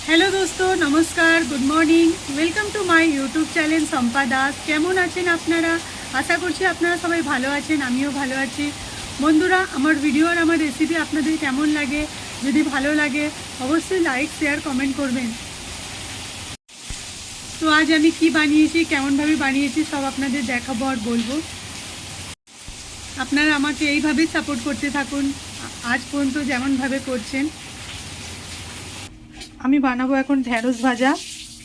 Hello দোস্ত, নমস্কার, good morning. Welcome to my YouTube channel Shampa Das. কেমন আছেন আপনারা? আশা করছি আপনারা সবাই ভালো আছেন, আমিও ভালো আছি। বন্ধুরা, আমার ভিডিও আর আমার রেসিপি আপনাদের কেমন লাগে? যদি ভালো লাগে অবশ্যই লাইক, শেয়ার, কমেন্ট করবেন। তো আজ আমি কি বানিয়েছি, কেমনভাবে বানিয়েছি সব আপনাদের দেখাবো আর বলবো। আপনারা আমাকে এইভাবেই সাপোর্ট করতে থাকুন, আজ পর্যন্ত যেমনভাবে করছেন। আমি বানাবো এখন ঢেঁড়স ভাজা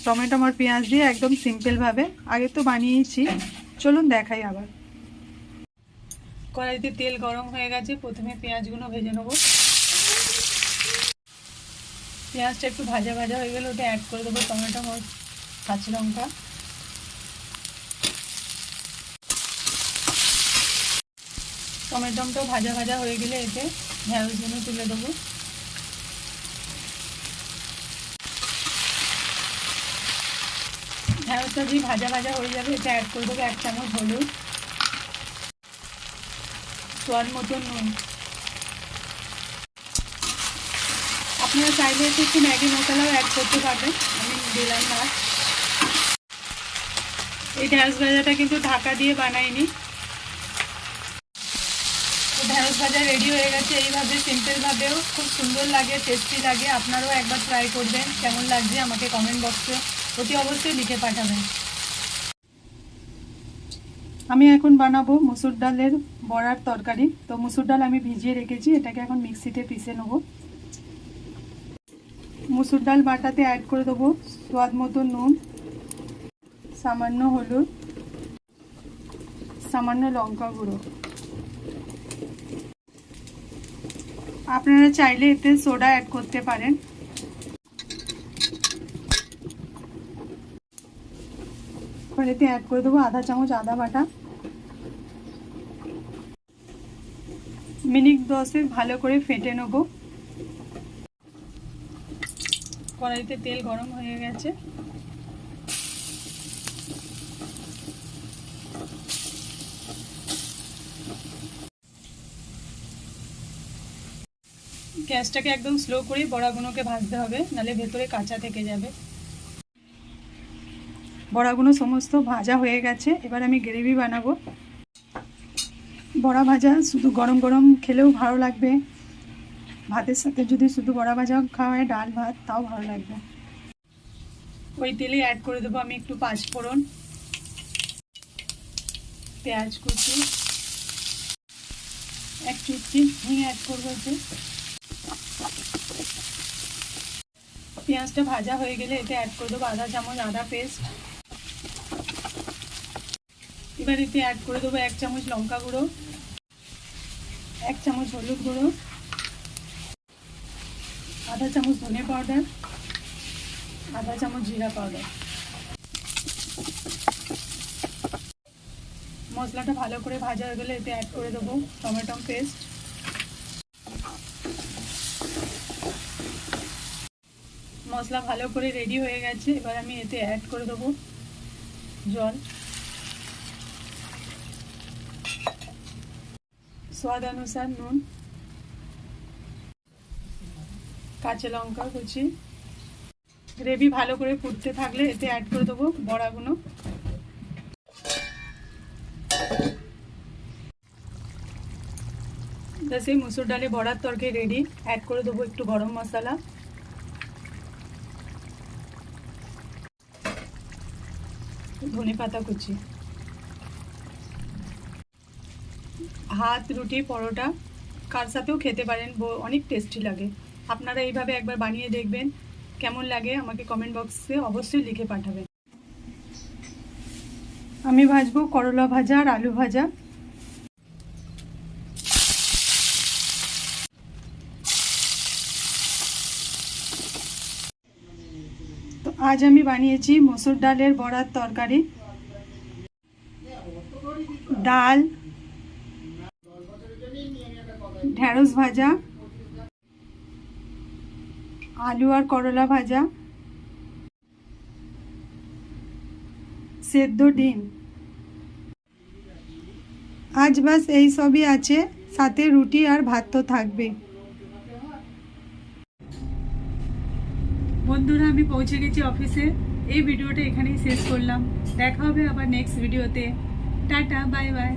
টমেটো আর পেঁয়াজ দিয়ে, একদম সিম্পলভাবে। আগে তো বানিয়েছি, চলুন দেখাই আবার। কড়াইতে তেল গরম হয়ে গেছে, প্রথমে পেঁয়াজগুলো ভেজে নেবো। পেঁয়াজটা একটু ভাজা ভাজা হয়ে গেলে ওটা অ্যাড করে দেবো টমেটো আর কাঁচা লঙ্কা। টমেটোটাও ভাজা ভাজা হয়ে গেলে এতে ঢেঁড়সগুলো তুলে দেবো। ঢেঁড়সটা দিয়ে ভাজা ভাজা হয়ে যাবে, এটা অ্যাড করে দেবো 1 চামচ হলুদ, স্বাদ মতো নুন। আপনারা চাইলে একটু ম্যাগি মশলাও অ্যাড করতে পারবেন, আমি দিলাম না। এই ঢেঁড়স ভাজাটা কিন্তু ঢাকা দিয়ে বানাইনি। ঢেঁড়স ভাজা রেডি হয়ে গেছে। এইভাবে সিম্পলভাবেও খুব সুন্দর লাগে, টেস্টি লাগে। আপনারাও একবার ট্রাই করবেন, কেমন লাগছে আমাকে কমেন্ট বক্সে অতি অবশ্যই লিখে পাঠাবেন। আমি এখন বানাবো মুসুর ডালের বড়ার তরকারি। তো মুসুর ডাল আমি ভিজিয়ে রেখেছি, এটাকে এখন মিক্সিতে পিষে নেব। মুসুর ডাল বাটাতে অ্যাড করে দেবো স্বাদ মতো নুন, সামান্য হলুদ, সামান্য লঙ্কা গুঁড়ো। আপনারা চাইলে এতে সোডা অ্যাড করতে পারেন। এতে অ্যাড করে দেবো আধা চামচ আদা বাটা। মিনিট 10 ভালো করে ফেটে নেব। কড়াইতে তেল গরম হয়ে গেছে, গ্যাসটাকে একদম স্লো করে বড়াগুলোকে ভাজতে হবে, নাহলে ভেতরে কাঁচা থেকে যাবে। বড়াগুলো সমস্ত ভাজা হয়ে গেছে, এবার আমি গ্রেভি বানাবো। বড়া ভাজা শুধু গরম গরম খেলেও ভালো লাগবে, ভাতের সাথে যদি শুধু বড়া ভাজা খাওয়া হয়, ডাল ভাত, তাও ভালো লাগবে। ওই তেলে অ্যাড করে দেবো আমি একটু 5 ফোড়ন, পেঁয়াজ কুচি, 1 চুটকি ঝিঙে অ্যাড করবো এতে। পেঁয়াজটা ভাজা হয়ে গেলে এতে অ্যাড করে দেবো আধা চামচ আদা পেস্ট। এবার এতে অ্যাড করে দেবো 1 চামচ লঙ্কা গুঁড়ো, 1 চামচ হলুদ গুঁড়ো, আধা চামচ ধনে পাউডার, আধা চামচ জিরা পাউডার। মশলাটা ভালো করে ভাজা হয়ে গেলে এতে অ্যাড করে দেবো টমেটো পেস্ট। মশলা ভালো করে রেডি হয়ে গেছে, এবার আমি এতে অ্যাড করে দেবো জল, স্বাদ অনুসার নুন, কাঁচা লঙ্কা কুচি। গ্রেভি ভালো করে ফুটতে থাকলে এতে অ্যাড করে দেবো বড়াগুলো। সেই মুসুর ডালে বড়ার তরকারি রেডি। অ্যাড করে দেবো একটু গরম মশলা, ধনে পাতা কুচি। ভাত, রুটি, পরোটা কার সাথেও খেতে পারেন, অনেক টেস্টি লাগে। আপনারা এইভাবে একবার বানিয়ে দেখবেন, কেমন লাগে আমাকে কমেন্ট বক্সে অবশ্যই লিখে পাঠাবেন। আমি ভাজবো করলা ভাজা আর আলু ভাজা। তো আজ আমি বানিয়েছি মসুর ডালের বড়ার তরকারি, ডাল, ঢেঁড়স ভাজা, আলু আর করলা ভাজা, সেদ্ধ ডিম। আজ বাস এই সবই আছে, সাথে রুটি আর ভাত তো থাকবে। বন্ধুরা আমি পৌঁছে গেছি অফিসে। এই ভিডিওটা এখানেই শেষ করলাম। দেখা হবে আবার নেক্সট ভিডিওতে। Tata, bye bye.